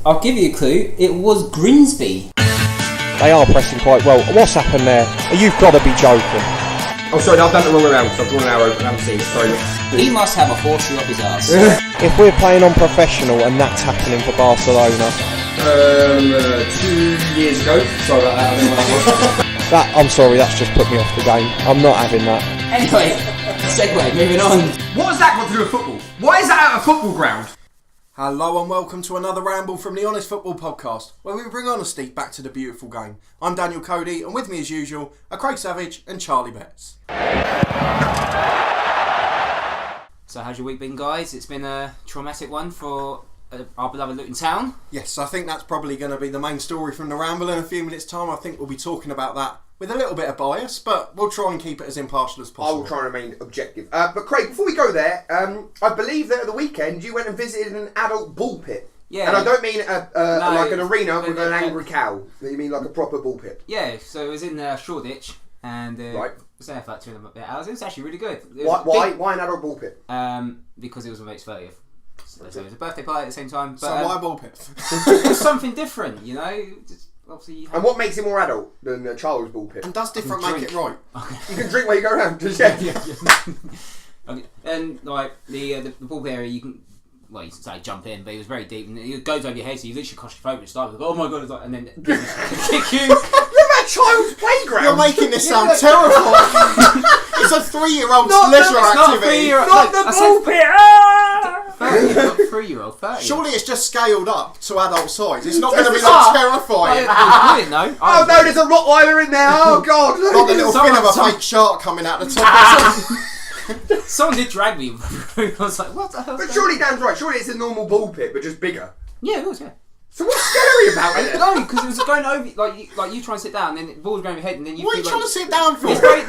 I'll give you a clue. It was Grimsby. They are pressing quite well. What's happened there? You've got to be joking. Oh, sorry, I've done it the wrong way around, so I've drawn an arrow and I haven't seen it, sorry. He must have a horseshoe up his arse. If we're playing on professional and that's happening for Barcelona... 2 years ago. Sorry about that, I don't know what that was. I'm sorry, that's just put me off the game. I'm not having that. Anyway, segue, moving on. What has that got to do with football? Why is that at a football ground? Hello and welcome to another Ramble from the Honest Football Podcast, where we bring honesty back to the beautiful game. I'm Daniel Cody, and with me as usual are Craig Savage and Charlie Betts. So how's your week been, guys? It's been a traumatic one for our beloved Luton Town. Yes, I think that's probably going to be the main story from the Ramble in a few minutes' time. I think we'll be talking about that with a little bit of bias, but we'll try and keep it as impartial as possible. I will try and remain objective. But Craig, before we go there, I believe that at the weekend you went and visited an adult bull pit. Yeah. And I don't mean like an arena with an no. angry cow. You mean like a proper bull pit? Yeah, so it was in Shoreditch, and right. was there for like 2.5 hours. It was actually really good. Why an adult bull pit? Because it was my mate's 30th. So it was a birthday party at the same time. But, So why ball pit? It was something different, you know? Obviously, And what makes it more adult than a child's bull pit? And does different make it right? You can drink where you go around. Yeah. Okay. And like the ball area, you can say jump in, but it was very deep and it goes over your head, so you literally claustrophobic. Start with, oh my god, it's like, and then kick you. You're at a child's playground. You're making this sound terrifying. It's a 3-year-old's leisure activity. Not the ball pit. 3-year-old, 30. Surely it's just scaled up to adult size. It's not going to be that terrifying. Oh no, there's a Rottweiler in there. Oh god. Not the little fin of a fake shark coming out the top. Someone did drag me. I was like, what the hell? But surely Dan's right. Surely it's a normal ball pit, but just bigger. Yeah, it was. Yeah. So what's scary about it? No, because it was going over. Like you try and sit down, and then the ball was going over your head, and then you. What are you feel trying to sit down for? It's very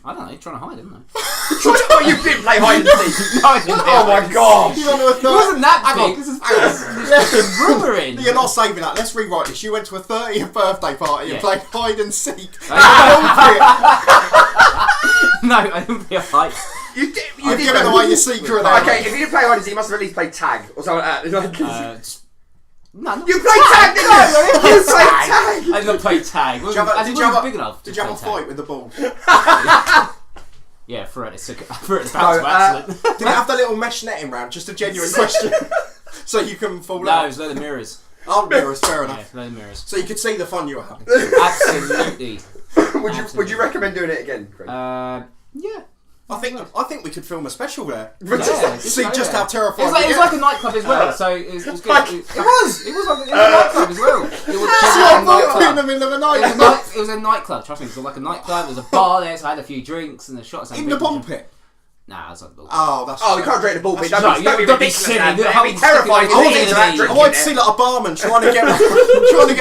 I don't know, trying to hide, isn't I? Oh, you did play hide and seek. No, I didn't. Oh my god. It wasn't that big. This is rubbering. You're not saving that. Let's rewrite this. You went to a 30th birthday party and played hide and seek. No, I didn't play hide. You did. You're giving away your secret. Okay, if you didn't play hide and seek, you must have at least played tag or something like that. No, you played tag, didn't you? You played tag. I didn't play tag. Did you have a fight with the ball? Yeah, threw it. Threw it bounce by accident. Did it have the little mesh netting round? Just a genuine question. So you can fall out? No, it was a load of mirrors. Oh, mirrors, fair enough. Yeah, load of mirrors. So you could see the fun you were having? Absolutely. Would you recommend doing it again, Craig? Yeah. I think we could film a special there. Yeah, see just how terrifying it was like a nightclub as well, so it was good. It was like a nightclub as well. In the middle of the night. It was a nightclub, trust me. It was like a nightclub. There was a bar there, so I had a few drinks and the shots. In the ball pit? Nah, it was like the ball pit. Oh, that's. Oh, you can't drink the ball pit. That'd be ridiculous. That'd be terrifying. I wanted to see like a barman trying to get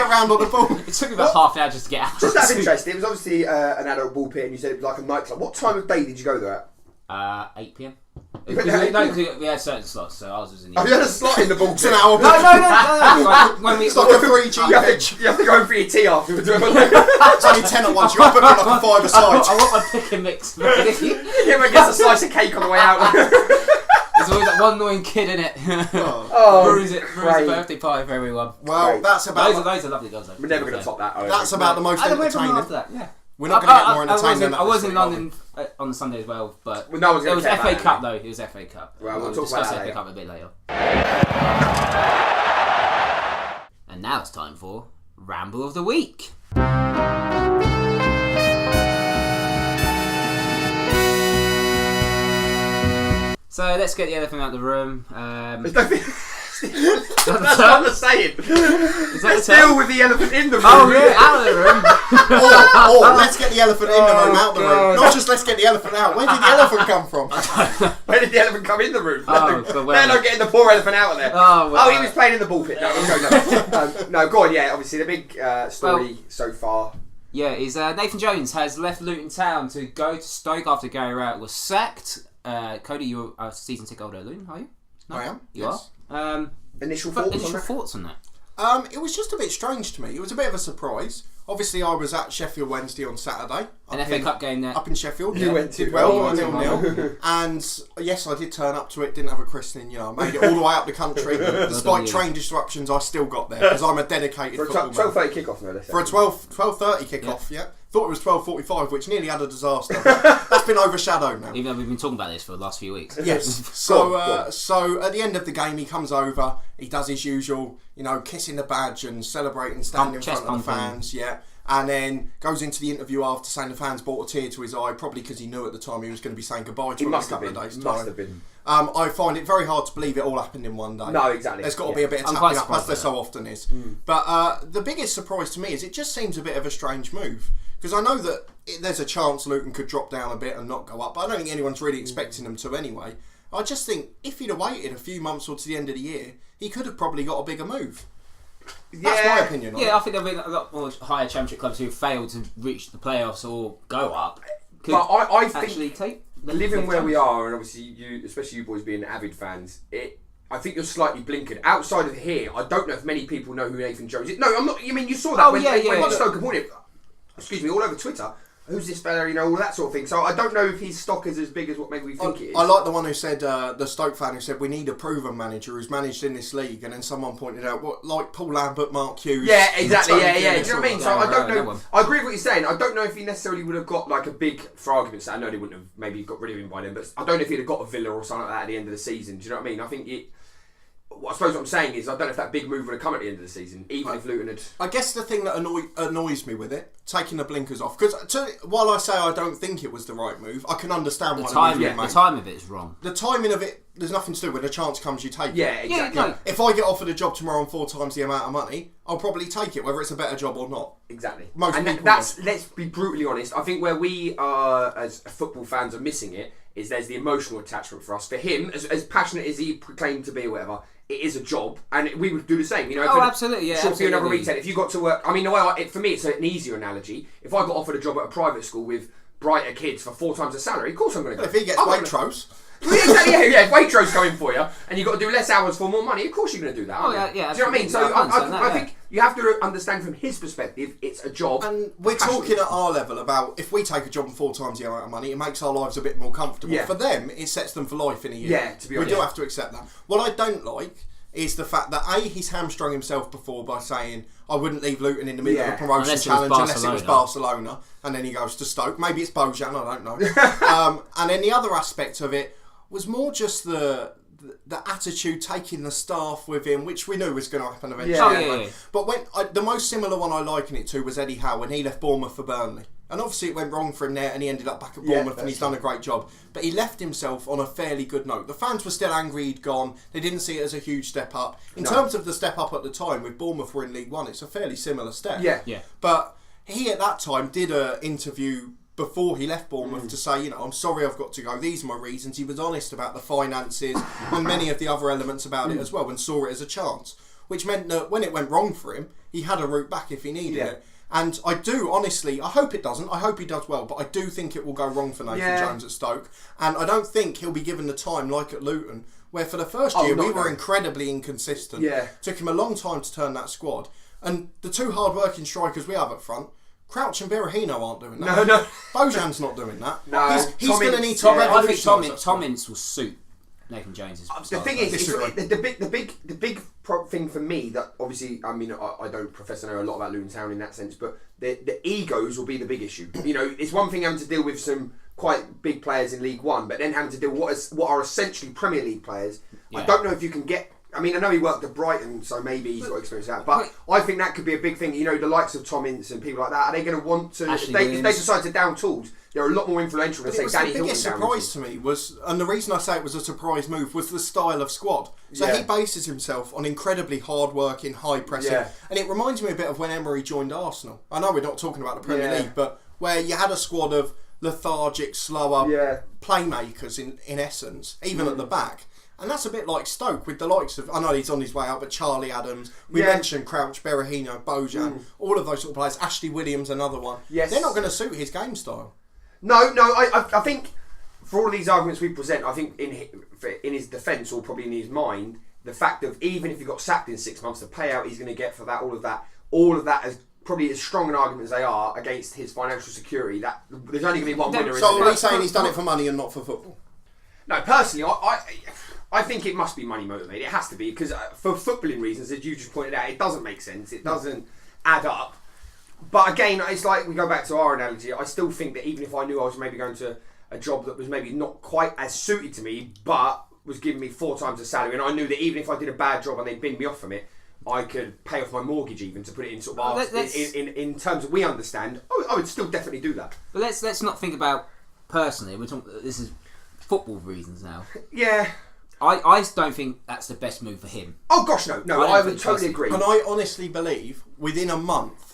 round on the ball. It took me about half an hour just to get out. Just out of interest, it was obviously an adult ball pit, and you said it was like a nightclub. What time of day did you go there at? 8 PM. Because we had certain slots, so ours was in the. Oh, you had a slot in the ball pit. It's an hour. No. It's like a 3G pitch. You have to go in for your tea afterwards. It's only 10 at once. You're up at like a 5-a-side. I want my pick and mix. Everyone gets a slice of cake on the way out. There's always that one annoying kid in it. Ruins the birthday party for everyone. Well, that's about. Those are lovely girls. We're never going to top that. That's about the most entertaining. After that, yeah. We're not going to get more entertaining than that. I was in London on the Sunday as well, but no one's it was FA Cup though. It was FA Cup. Well, we'll talk discuss about FA Cup a bit later. And now it's time for Ramble of the Week. So let's get the elephant out of the room. That's not the saying. Let's deal with the elephant in the room. Oh yeah, out of the room. or let's get the elephant in the room, out the room. Not just let's get the elephant out. Where did the elephant come from? Where did the elephant come in the room? They're not getting the poor elephant out of there. Oh, he was playing in the ball pit. No, go on. Yeah, obviously the big story so far. Yeah, is Nathan Jones has left Luton Town to go to Stoke after Gary Rowett was sacked. Cody, you're a season ticket holder at Luton, are you? No? I am. You yes. are? Initial thoughts on that? It was just a bit strange to me. It was a bit of a surprise. Obviously, I was at Sheffield Wednesday on Saturday. An FA Cup game there. Up in Sheffield. You went to. Did well, Oh, 1-0. And yes, I did turn up to it, didn't have a christening, I made it all the way up the country. Despite train disruptions, I still got there, because I'm a dedicated football man. 12:30 kickoff, no less. For a 12:30 kickoff, yeah. Thought it was 12:45, which nearly had a disaster. That's been overshadowed now. Even though we've been talking about this for the last few weeks. Yes. So at the end of the game, he comes over. He does his usual, kissing the badge and celebrating, standing in front of the fans. Yeah. And then goes into the interview after saying the fans brought a tear to his eye, probably because he knew at the time he was going to be saying goodbye to him in a couple of days' time. Must have been. I find it very hard to believe it all happened in one day. No, exactly. There's got to be a bit of tapping up, as there so often is. But the biggest surprise to me is it just seems a bit of a strange move. Because I know that there's a chance Luton could drop down a bit and not go up, but I don't think anyone's really expecting them to anyway. I just think if he'd have waited a few months or to the end of the year, he could have probably got a bigger move. That's my opinion on it. I think there have been a lot more higher championship clubs who have failed to reach the playoffs or go up. But I think actually take living where we are, and obviously you, especially you boys being avid fans, I think you're slightly blinkered. Outside of here, I don't know if many people know who Nathan Jones is. No, I'm not. You mean you saw that when Stoke appointed, all over Twitter. Who's this fella? All that sort of thing. So I don't know if his stock is as big as what maybe we think it is. I like the one who said, the Stoke fan who said, we need a proven manager who's managed in this league, and then someone pointed out, like Paul Lambert, Mark Hughes. Yeah, exactly. Yeah. Do you know what I mean? So I don't know. One. I agree with what you're saying. I don't know if he necessarily would have got like a big, for argument's sake, I know they wouldn't have maybe got rid of him by then, but I don't know if he'd have got a Villa or something like that at the end of the season. Do you know what I mean? I think I suppose what I'm saying is I don't know if that big move would have come at the end of the season, even if Luton had... I guess the thing that annoys me with it, taking the blinkers off, because while I say I don't think it was the right move, I can understand why the time of it is wrong. The timing of it, there's nothing to do with. The chance comes, you take it. Yeah, exactly. No. If I get offered a job tomorrow on 4 times the amount of money, I'll probably take it, whether it's a better job or not. Exactly. Let's be brutally honest, I think where we are, as football fans, are missing it, is there's the emotional attachment for us. For him, as passionate as he proclaimed to be or whatever, it is a job, and we would do the same. Absolutely, yeah. Sure, for another retail, if you got to work, I mean, for me, it's an easier analogy. If I got offered a job at a private school with brighter kids for 4 times the salary, of course I'm going to go. If he gets Waitrose. Exactly, yeah. If Waitrose coming for you, and you've got to do less hours for more money, of course you're going to do that. Yeah. Do you know what I mean? So I think you have to understand from his perspective, it's a job. And we're talking at our level about if we take a job and 4 times the amount of money, it makes our lives a bit more comfortable. Yeah. For them, it sets them for life in a year. Yeah, to be honest. We do have to accept that. What I don't like is the fact that he's hamstrung himself before by saying I wouldn't leave Luton in the middle of a promotion challenge unless it was Barcelona, and then he goes to Stoke. Maybe it's Bojan, I don't know. And then the other aspect of it was more just the attitude, taking the staff with him, which we knew was going to happen eventually. Yeah. But the most similar one I liken it to was Eddie Howe when he left Bournemouth for Burnley. And obviously it went wrong for him there and he ended up back at Bournemouth and he's done a great job. But he left himself on a fairly good note. The fans were still angry he'd gone. They didn't see it as a huge step up. In terms of the step up at the time, with Bournemouth were in League One, it's a fairly similar step. Yeah. But he at that time did an interview before he left Bournemouth to say, I'm sorry I've got to go. These are my reasons. He was honest about the finances and many of the other elements about it as well and saw it as a chance. Which meant that when it went wrong for him, he had a route back if he needed it. And I do, honestly, I hope it doesn't. I hope he does well, but I do think it will go wrong for Nathan Jones at Stoke. And I don't think he'll be given the time like at Luton, where for the first year we were incredibly inconsistent. Took him a long time to turn that squad. And the 2 hard-working strikers we have up front, Crouch and Berahino aren't doing that. No. Bojan's not doing that. No. He's going to need to I think Tom Ince will suit Nathan Jones. The thing is, the big thing for me that obviously, I mean, I don't profess to know a lot about Luton Town in that sense, but the egos will be the big issue. It's one thing having to deal with some quite big players in League One, but then having to deal with what are essentially Premier League players. I don't know if you can get. I mean, I know he worked at Brighton, so maybe he's got experience with that. But I think that could be a big thing. The likes of Tom Ince and people like that, are they going to want to... If they decide to down tools, they're a lot more influential than, say, Danny Hilton. The biggest surprise to me was, and the reason I say it was a surprise move, was the style of squad. So he bases himself on incredibly hard-working, high-pressing. And it reminds me a bit of when Emery joined Arsenal. I know we're not talking about the Premier League, but where you had a squad of lethargic, slower playmakers in essence, even at the back. And that's a bit like Stoke with the likes of, I know he's on his way out, but Charlie Adams, we mentioned Crouch, Berahino, Bojan, all of those sort of players, Ashley Williams, another one. They're not going to suit his game style. No, I think for all of these arguments we present, I think in his defence, or probably in his mind, the fact of even if he got sacked in 6 months, the payout he's going to get for that, all of that has probably as strong an argument as they are against his financial security, that there's only going to be one winner. So are we saying he's done it for money and not for football? No, personally, I think it must be money motivated. It has to be, because for footballing reasons, as you just pointed out, it doesn't make sense. It doesn't add up. But again, it's like we go back to our analogy. I still think that even if I knew I was maybe going to a job that was maybe not quite as suited to me, but was giving me 4 times the salary, and I knew that even if I did a bad job and they binned me off from it, I could pay off my mortgage even to put it in sort of in terms that we understand. I would still definitely do that. But let's not think about personally. We're talking. This is football reasons now. Yeah. I don't think that's the best move for him. Oh gosh, no. I would totally agree. And I honestly believe within a month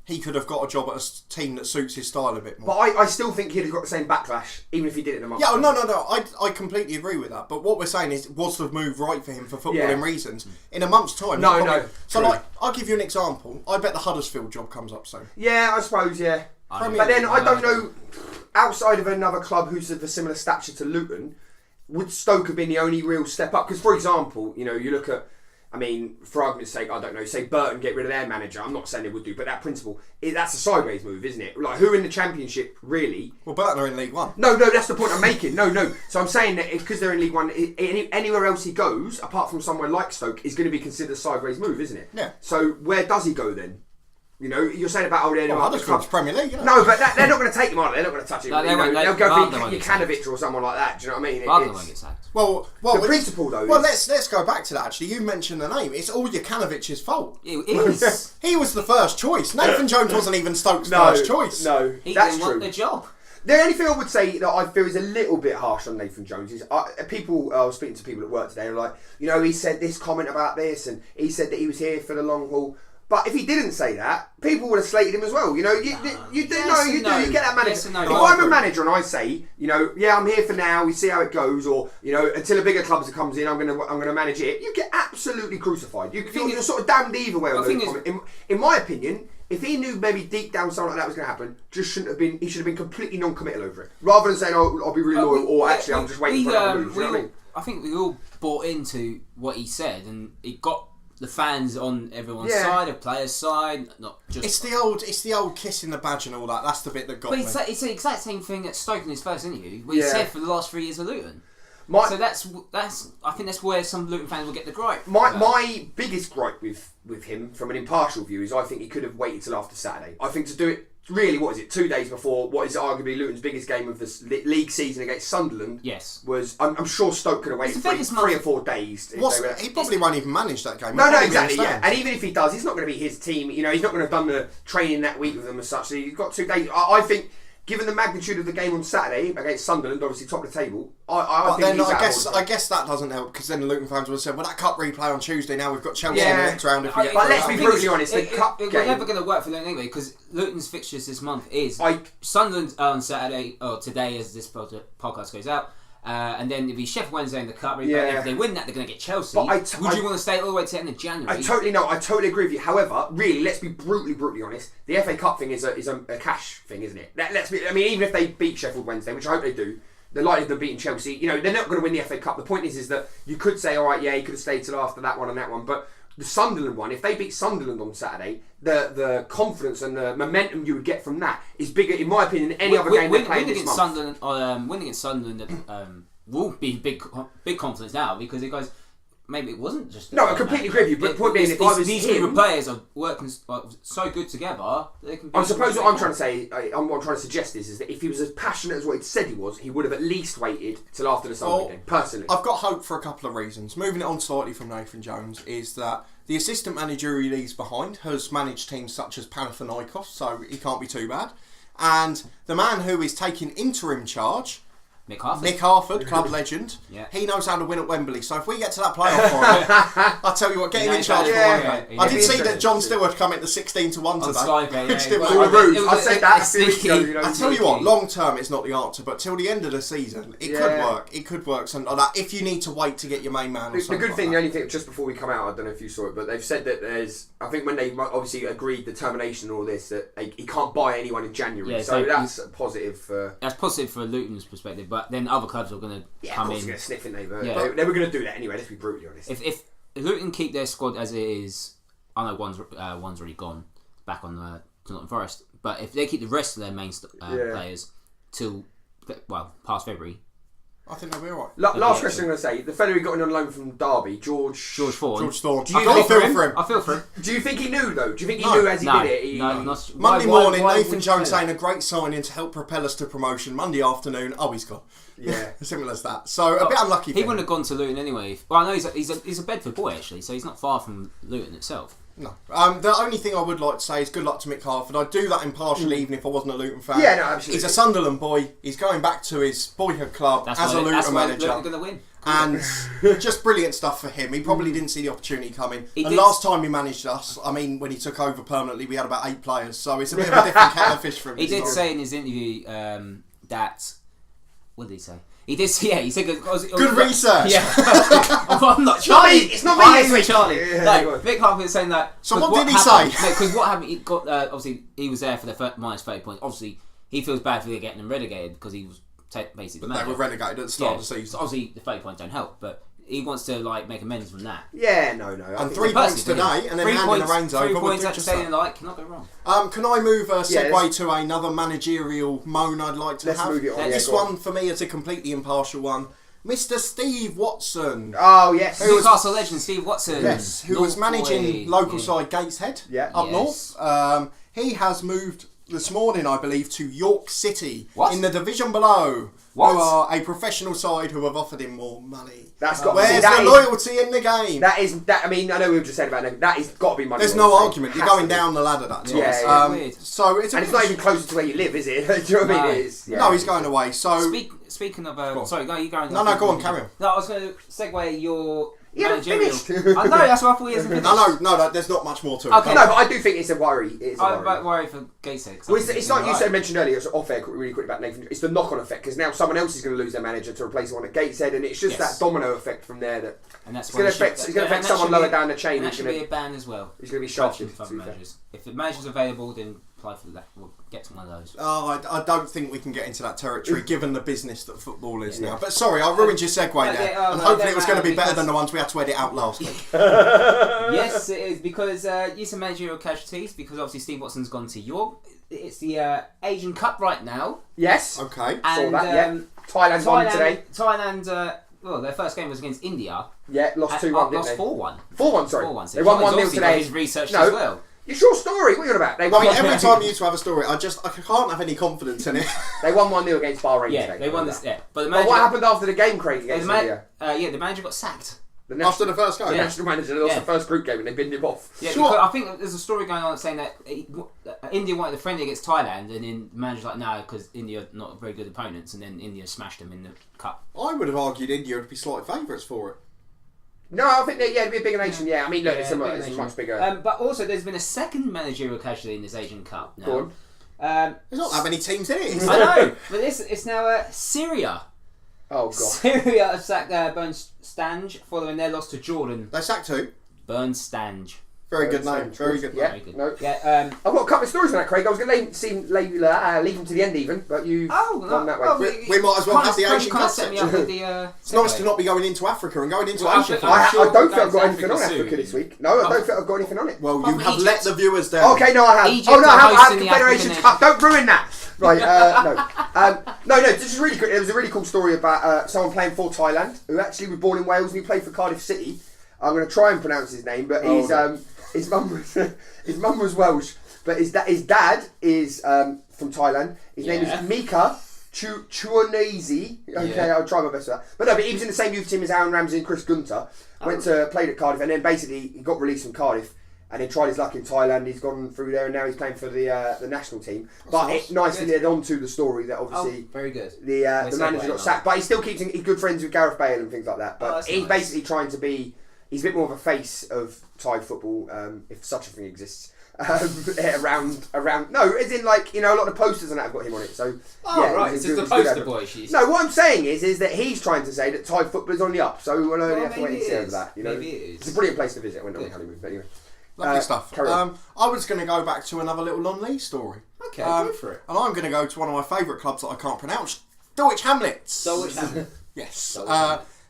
he could have got a job at a team that suits his style a bit more. But I still think he'd have got the same backlash, even if he did it in a month. Yeah, no. I completely agree with that. But what we're saying is, was the move right for him for footballing reasons? In a month's time. No. So, like, I'll give you an example. I bet the Huddersfield job comes up soon. Yeah, I suppose, yeah. But then I don't know, outside of another club who's of a similar stature to Luton, would Stoke have been the only real step up? Because, for example, you look at, I mean, for argument's sake, I don't know, say Burton get rid of their manager. I'm not saying they would do, but that principle, that's a sideways move, isn't it? Like, who in the Championship, really? Well, Burton are in League One. No, that's the point I'm making. No. So I'm saying that because they're in League One, anywhere else he goes, apart from somewhere like Stoke, is going to be considered a sideways move, isn't it? Yeah. So where does he go then? You're saying about Huddersfield's Premier League, No, but they're not going to take him on. They're not going to touch him. No, they'll go for Jukanovic or someone like that. Do you know what I mean? Wagner won't get sacked. Well, the principle though. Well, let's go back to that. Actually, you mentioned the name. It's all Jukanovic's fault. It is. He was the first choice. Nathan Jones wasn't even Stoke's first choice. No, he that's didn't true. want the job. The only thing I would say that I feel is a little bit harsh on Nathan Jones is I was speaking to people at work today. They're like, he said this comment about this, and he said that he was here for the long haul. But if he didn't say that, people would have slated him as well. You get that manager. Yes, no, if I'm a manager and I say, I'm here for now, we see how it goes, or until a bigger club comes in, I'm gonna manage it. You get absolutely crucified. You're sort of damned either way on those comments. In my opinion, if he knew maybe deep down something like that was going to happen, he should have been completely non-committal over it, rather than saying, "Oh, I'll be really loyal," or actually, I'm just waiting for another move. You know what I mean? I think we all bought into what he said, and it got the fans on everyone's side, the players' side, not just. It's the old kissing the badge and all that. That's the bit that got me. But it's the exact same thing at Stoke in his first interview, where he said for the last 3 years of Luton. So that's I think that's where some Luton fans will get the gripe. My biggest gripe with him, from an impartial view, is I think he could have waited till after Saturday. I think to do it. Really, what is it? 2 days before what is arguably Luton's biggest game of this league season against Sunderland. Yes, was I'm sure Stoke could have waited 3 or 4 days. He probably won't even manage that game. No, exactly. Yeah, and even if he does, it's not going to be his team. He's not going to have done the training that week with them as such. So he's got 2 days. I think, given the magnitude of the game on Saturday against Sunderland, obviously top of the table, I guess that doesn't help, because then the Luton fans would have said, "Well, that cup replay on Tuesday. Now we've got Chelsea in the next round." If we get but let's be brutally honest, the cup game was never going to work for Luton anyway, because Luton's fixtures this month is Sunderland on Saturday, or today as this podcast goes out. And then it'll be Sheffield Wednesday in the cup. Yeah. If they win that, they're going to get Chelsea. Would you want to stay all the way to the end of January? I totally agree with you. However, really, let's be brutally honest. The FA Cup thing is a cash thing, isn't it? Even if they beat Sheffield Wednesday, which I hope they do, the likelihood of them beating Chelsea, they're not going to win the FA Cup. The point is that you could say, all right, he could have stayed till after that one and that one, but the Sunderland one, if they beat Sunderland on Saturday, the confidence and the momentum you would get from that is bigger, in my opinion, than any other game they're playing this month. Winning against Sunderland will be big confidence now, because it goes. Maybe it wasn't just. No, I completely agree with you. But the point being, if I was these him, players are working so good together. They can. I suppose what I'm trying to say, what I'm trying to suggest is that if he was as passionate as what he'd said he was, he would have at least waited till after the Sunday game. Personally, I've got hope for a couple of reasons. Moving it on slightly from Nathan Jones is that the assistant manager he leaves behind has managed teams such as Panathinaikos, so he can't be too bad. And the man who is taking interim charge, Nick Harford, club legend. Yeah. He knows how to win at Wembley. So if we get to that playoff final, I'll tell you what, get him in charge for one game. I did see that John Stewart come into 16-1 today. I said that a few weeks ago. I tell you what, long term it's not the answer, but till the end of the season, it could work. It could work, something like that, if you need to wait to get your main man or something. The good thing, the only thing, just before we come out, I don't know if you saw it, but they've said that I think when they obviously agreed the termination and all this, that he can't buy anyone in January. Yeah, so that's positive. That's positive for Luton's perspective, but then other clubs are going to come in. Going to sniff in. They were going to do that anyway. Let's be brutally honest. If Luton keep their squad as it is, I know one's already gone back on the to Nottingham Forest. But if they keep the rest of their main players till past February, I think they'll be alright. Last question I'm going to say: the fellow who got in on loan from Derby, George Thorne. I feel for him. Do you think he knew though? Do you think he knew as he did it? Monday morning, Nathan Jones saying a great signing to help propel us to promotion. Monday afternoon, he's gone. Yeah, simple as that. So a bit unlucky. He wouldn't have gone to Luton anyway. Well, I know he's a Bedford boy actually, so he's not far from Luton itself. No. The only thing I would like to say is good luck to Mick Harford. I'd do that impartially even if I wasn't a Luton fan. Yeah, no, absolutely. He's a Sunderland boy. He's going back to his boyhood club as a Luton manager. Luton going to win. And just brilliant stuff for him. He probably didn't see the opportunity coming. Last time he managed us, when he took over permanently, we had about 8 players. So it's a bit of a different kettle of fish for him. He did say in his interview that... What did he say? He did. Yeah, he said good research. Yeah, I'm not Charlie. It's not me. It's Charlie. No, Vic Harper is saying that. So what did he say? Because what happened? He got obviously he was there for the minus 30 points. Obviously, he feels bad for getting them relegated because he was basically. But they were relegated at the start of the season. So obviously, the 30 points don't help, but he wants to make amends from that. Yeah, no. And 3 points today, and then handing the reins over. 3 points at Stadium Light cannot go wrong. Can I move a segue to another managerial moan I'd like to have? Move it on. This one for me is a completely impartial one. Mr. Steve Watson. Oh, yes. Newcastle legend Steve Watson. Yes, who was managing local side Gateshead up north. He has moved this morning, I believe, to York City in the division below. What? Who are a professional side who have offered him more money. Where's the loyalty in the game? I mean, I know we were just saying about that has got to be money. There's no argument. You're going down the ladder that time. Yeah. So it's not even closer to where you live, is it? Do you know what I mean? It is. Yeah. No, he's going away. So speaking of, sorry, go on. No, go on, carry on. No, I was going to segue your. You haven't finished. I know, that's what I thought he hasn't finished. No, there's not much more to it. Okay. No, but I do think it's a worry. I'm worried for Gateshead. Well, it's like you mentioned earlier, it's off air really quickly about Nathan. It's the knock-on effect because now someone else is going to lose their manager to replace one at Gateshead, and it's just that domino effect from there it's going to affect someone lower down the chain. And that should be a ban as well. He's going to be shafted. If the manager's available, then apply for that. We'll get to one of those. I don't think we can get into that territory given the business that football is now. But sorry, I ruined your segue there. And hopefully it was going to be better than the ones we had to edit out last week. Yes, it is, because use some managerial casualties, because obviously Steve Watson's gone to York. It's the Asian Cup right now. Yes. Okay. And, saw that, Thailand won today. Thailand, their first game was against India. Yeah, lost 2-1, lost 4-1. 4-1, sorry. 4-1. So they won 1-0 today. His research as well. It's your story. What are you on about? Every time you two have a story, I can't have any confidence in it. They won 1-0 against Bahrain today. They won this. Yeah, but what happened after the game, Craig, against India? The manager got sacked. After the first game? The national manager lost the first group game and they binned him off. Yeah, I think there's a story going on saying that India wanted the friendly against Thailand, and then the manager's like, no, because India are not very good opponents, and then India smashed them in the cup. I would have argued India would be slight favourites for it. No, I think it'd be a bigger nation. Yeah, I mean, look, it's a much bigger. But also, there's been a second managerial casualty in this Asian Cup now. Go on. There's not that many teams in it. I know, but it's now Syria. Oh god. Syria have sacked Bernstange following their loss to Jordan. They sacked who? Bernstange. Very good name. Very good. Yeah. Very good. No. Yeah. I've got a couple of stories on that, Craig. I was going to leave them to the end even, but you've gone that way. Well, we might as well have the Asian Cup section. It's nice to not be going into Africa and going into Asia. I don't think I've got anything on Africa this week. No, I don't think I've got anything on it. Well, you have let the viewers down. Okay, no, I have. Egypt I have the Confederation Cup. Don't ruin that. Right, no. This is really good. It was a really cool story about someone playing for Thailand who actually was born in Wales and he played for Cardiff City. I'm going to try and pronounce his name, but his mum was Welsh, but his dad is from Thailand. His name is Mika Chuanese. Okay, I'll try my best with that. But no, but he was in the same youth team as Aaron Ramsey and Chris Gunter. Played at Cardiff, and then basically he got released from Cardiff. And then tried his luck in Thailand. He's gone through there, and now he's playing for the national team. But nicely led on to the story that obviously very good. The manager got sacked, but he still keeps he's good friends with Gareth Bale and things like that. But he's basically trying to be. He's a bit more of a face of Thai football, if such a thing exists. Around no, as in like a lot of posters and that have got him on it. So right, it's just the poster boy. No, what I'm saying is that he's trying to say that Thai football is on the up. So we'll only have to wait and see over that. Maybe it is. It's a brilliant place to visit. I went on honeymoon, but anyway. Lovely stuff. I was going to go back to another little non-league story. Okay, go for it. And I'm going to go to one of my favourite clubs that I can't pronounce, Dulwich Hamlet. Dulwich Hamlet. Yes.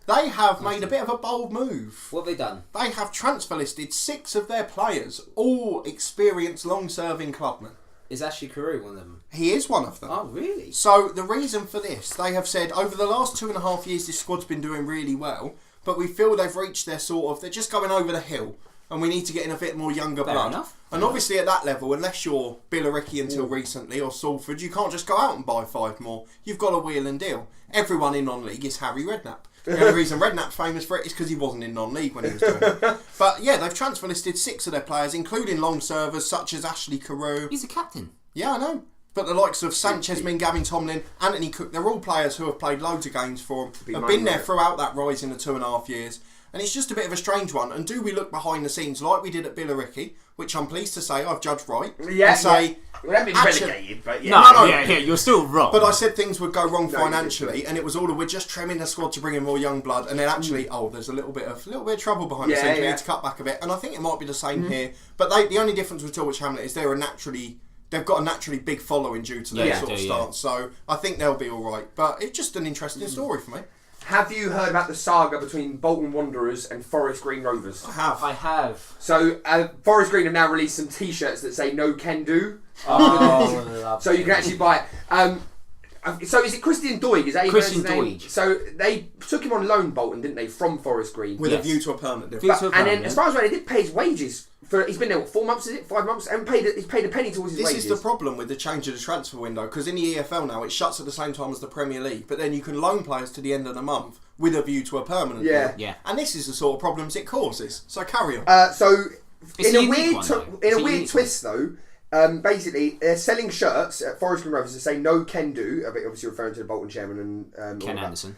They have made a bit of a bold move. What have they done? They have transfer listed 6 of their players, all experienced long-serving clubmen. Is Ashley Carew one of them? He is one of them. Oh, really? So the reason for this, they have said over the last 2.5 years this squad's been doing really well, but we feel they've reached their they're just going over the hill, and we need to get in a bit more younger blood. Enough. And obviously at that level, unless you're Billericay until recently or Salford, you can't just go out and buy 5 more. You've got to wheel and deal. Everyone in non-league is Harry Redknapp. The only reason Redknapp's famous for it is because he wasn't in non-league when he was doing it. But yeah, they've transfer listed 6 of their players, including long servers such as Ashley Carew. He's a captain. Yeah, I know. But the likes of Sanchez, Gavin Tomlin, Anthony Cook, they're all players who have played loads of games for him, have been there throughout that rise in the 2.5 years. And it's just a bit of a strange one. And do we look behind the scenes like we did at Billericay, which I'm pleased to say I've judged right, and say... We haven't been relegated, but yeah. No, you're still wrong. But I said things would go wrong financially, and it was all we're just trimming the squad to bring in more young blood, and then actually, there's a little bit of trouble behind the scenes. We need to cut back a bit, and I think it might be the same here. But the only difference with Dulwich Hamlet is they've got a naturally big following due to their sort of stance. So I think they'll be all right. But it's just an interesting story for me. Have you heard about the saga between Bolton Wanderers and Forest Green Rovers? I have. So Forest Green have now released some T-shirts that say "No Can Do." So you can actually buy it. So is it Christian Doidge? Is that Christian Doidge? So they took him on loan, Bolton, didn't they, from Forest Green? With a view to a permanent deal. And then, as far as I know, they did pay his wages. He's been there, what, 4 months, is it? 5 months? And he's paid a penny towards his wages. This is the problem with the change of the transfer window, because in the EFL now, it shuts at the same time as the Premier League, but then you can loan players to the end of the month with a view to a permanent deal. Yeah. And this is the sort of problems it causes. So carry on. So, in a weird twist, though, basically, they're selling shirts at Forest Green Rovers that say "No Can Do," obviously referring to the Bolton chairman and Ken Anderson.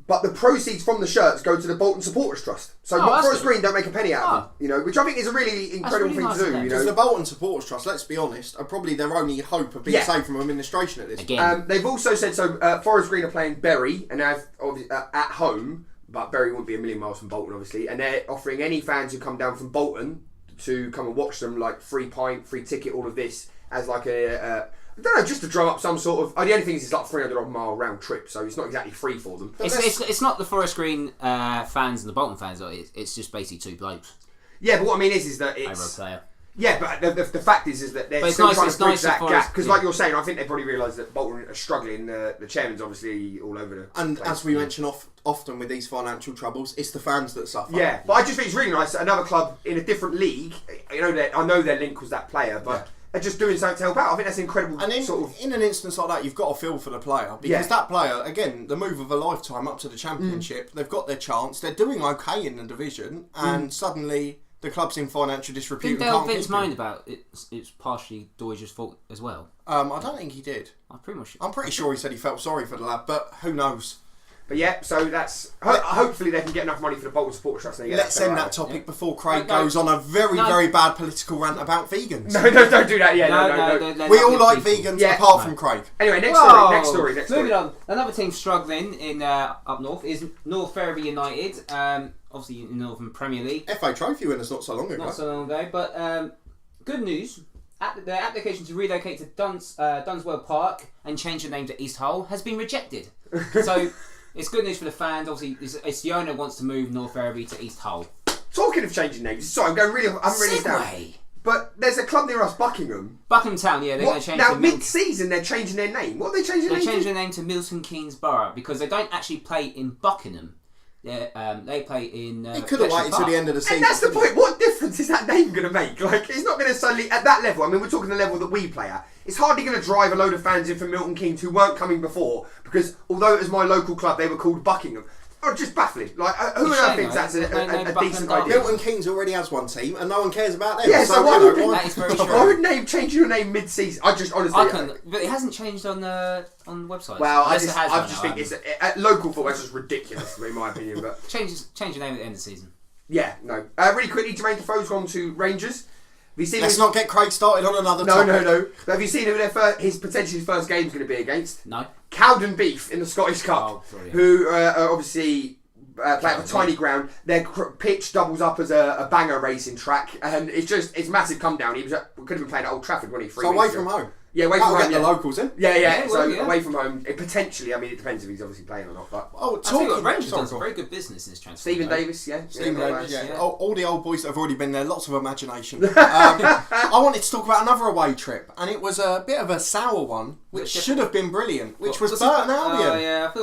But the proceeds from the shirts go to the Bolton Supporters Trust. So Forest Green don't make a penny out of them, which I think is a really incredible thing to do. Because the Bolton Supporters Trust, let's be honest, are probably their only hope of being saved from administration at this point. They've also said, Forest Green are playing Bury, and they're at home, but Bury wouldn't be a million miles from Bolton, obviously, and they're offering any fans who come down from Bolton to come and watch them, like free pint, free ticket, all of this, as like I don't know, just to drum up some sort of... the only thing is it's like 300-mile round trip, so it's not exactly free for them. It's not the Forest Green fans and the Bolton fans, though. It's just basically 2 blokes. Yeah, but what I mean is that it's... Over a player. Yeah, but the fact is that they're still trying to bridge that gap. Because like you're saying, I think they probably realise that Bolton are struggling. The chairman's obviously all over the place. As we mention often with these financial troubles, it's the fans that suffer. Yeah, but I just think it's really nice that another club in a different league, I know their link was that player, but... They're just doing something to help out. I think that's incredible. And in an instance like that, you've got to feel for the player. Because that player, again, the move of a lifetime up to the Championship, they've got their chance. They're doing okay in the division. And suddenly the club's in financial disrepute. Didn't Vince moan about it's partially Doidge's fault as well? I don't think he did. I'm pretty sure he said he felt sorry for the lad, but who knows? But yeah, so that's... hopefully they can get enough money for the Bolton Supporters Trust. Let's end that topic before Craig goes on a very bad political rant about vegans. No, don't do that. No. We all like vegans, apart from Craig. Anyway, next story. Moving on. Another team struggling in up north is North Ferriby United. Obviously in the Northern Premier League. FA Trophy winners not so long ago. But good news. Their application to relocate to Dunswell Park and change the name to East Hull has been rejected. So... It's good news for the fans. Obviously, it's the owner wants to move North Ferriby to East Hull. Talking of changing names, sorry, I'm really down. But there's a club near us, Buckingham Town. Yeah, they're going to change. Now, mid-season, they're changing their name. What are they changing their name? They're changing their name to Milton Keynes Borough because they don't actually play in Buckingham. They play in. He could have waited till the end of the season. And that's the point. What difference is that name going to make? Like, it's not going to suddenly at that level. I mean, we're talking the level that we play at. It's hardly going to drive a load of fans in from Milton Keynes who weren't coming before because although it was my local club, they were called Buckingham. Oh, just baffling. Like, who on earth thinks that's a decent idea? Milton Keynes already has one team, and no one cares about them. Yeah, so why would change your name mid-season? I just honestly, but it hasn't changed on the website. Well, I just think it's at local football. It's just ridiculous, in my opinion. But change your name at the end of the season. Yeah, no. Really quickly, Jermaine Defoe's gone to Rangers. Let's not get Craig started on another topic. No. But have you seen who his potentially first game's going to be against? No. Cowden Beef in the Scottish Cup, who obviously play at a tiny ground. Their pitch doubles up as a banger racing track, and it's massive come down. He could have been playing at Old Trafford when he away from home. Yeah, away from home. Get the locals in. Yeah. Away from home, potentially. I mean, it depends if he's obviously playing or not. But Rangers done some very good business in this transfer. Stephen Davis, Stephen Davis, yeah. All the old boys that have already been there, lots of imagination. I wanted to talk about another away trip, and it was a bit of a sour one, which should have been brilliant, which was Burton Albion.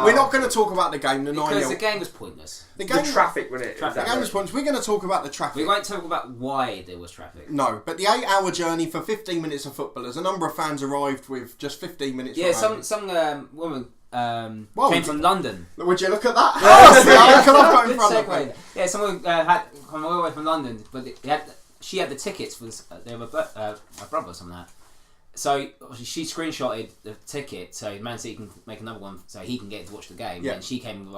We're not going to talk about the game, because the game was pointless. The traffic, wasn't it? The game was pointless. We're going to talk about the traffic. We won't talk about why there was traffic. No, but the 8-hour journey for 15 minutes of football, as a number of fans arrived with just 15 minutes. Yeah, some woman came from London. Would you look at that? Can I go in front of me? Yeah, someone had come all the way from London, but she had the tickets for their brother or something like that. So she screenshotted the ticket so Man City can make another one so he can get to watch the game. Yeah. And she came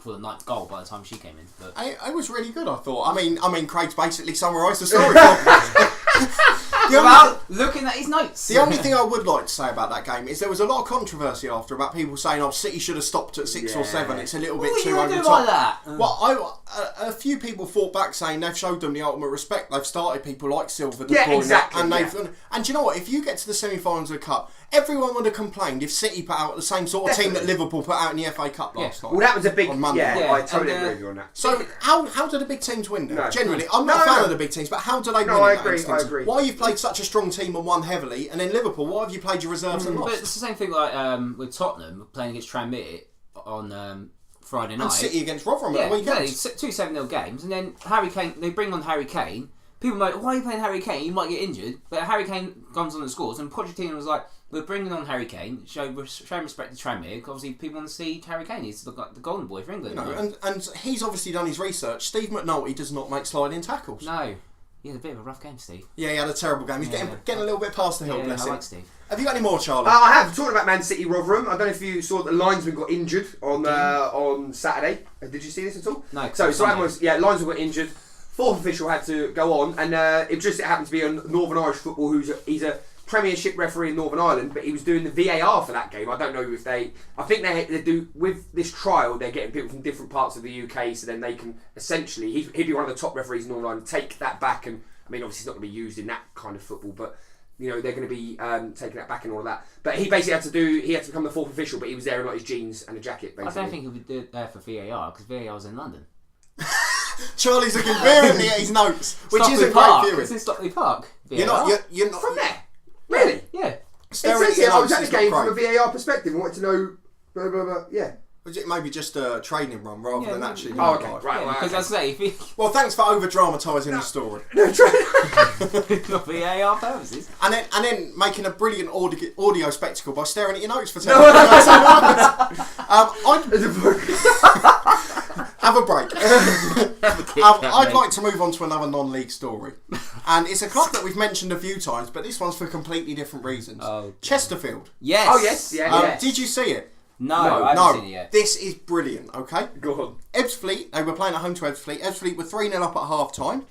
for the 9th goal by the time she came in. But it was really good, I thought. I mean, Craig's basically summarised the story. Looking at his notes. The only thing I would like to say about that game is there was a lot of controversy after about people saying, City should have stopped at 6 or 7. It's a little bit too over the top. Like that? Well, a few people fought back saying they've showed them the ultimate respect. They've started people like Silva, De Bruyne, exactly. And do you know what? If you get to the semi-finals of the Cup, everyone would have complained if City put out the same sort of team that Liverpool put out in the FA Cup last night. Well, that was a big on Monday. I totally agree with you on that. So how do the big teams win? No. Generally, I'm not a fan of the big teams, but how do they win? I agree. Why you've played such a strong team and won heavily, and then Liverpool, why have you played your reserves and lost? But it's the same thing like with Tottenham playing against Tranmere on Friday night. And City against Rotherham at the weekend. 2 7-0 games, and then Harry Kane. They bring on Harry Kane. People are like, why are you playing Harry Kane? You might get injured. But Harry Kane comes on and scores, and Pochettino was like, we're bringing on Harry Kane, show respect to Tranmere, because obviously people want to see Harry Kane. He's the golden boy for England. And he's obviously done his research. Steve McNulty does not make sliding tackles. No. He had a bit of a rough game, Steve. Yeah, he had a terrible game. He's getting a little bit past the hill, bless him. I like Steve. Have you got any more, Charlie? I have. Talking about Man City Rotherham, I don't know if you saw that the linesman got injured on Saturday. Did you see this at all? No. So linesman got injured. 4th official had to go on, and it happened to be on Northern Irish football. He's a Premiership referee in Northern Ireland, but he was doing the VAR for that game. I don't know if I think they do with this trial. They're getting people from different parts of the UK, so then they can essentially he'd be one of the top referees in Northern Ireland. Take that back, and I mean obviously it's not going to be used in that kind of football, but they're going to be taking that back and all of that. But he basically had to become the 4th official, but he was there in like his jeans and a jacket. Basically, I don't think he would do it there for VAR because VAR was in London. Charlie's looking vehemently at his notes, which isn't great viewing. It's in Stockley Park. You're not from there. Really? Yeah. It says here I was at the game from a VAR perspective and wanted to know blah blah blah. Yeah. Was it maybe just a training run rather than actually? Oh, okay. Right. Because I say, well, thanks for over dramatising the story. For VAR purposes. And then making a brilliant audio spectacle by staring at your notes for 10 minutes. Have a break. I'd like to move on to another non-league story, and it's a club that we've mentioned a few times, but this one's for completely different reasons. Chesterfield. Yes. Oh yes. Yeah. Did you see it? No, I haven't seen it yet. This is brilliant. Okay. Go on. Ebbsfleet. They were playing at home to Ebbsfleet. Ebbsfleet were 3-0 up at half time.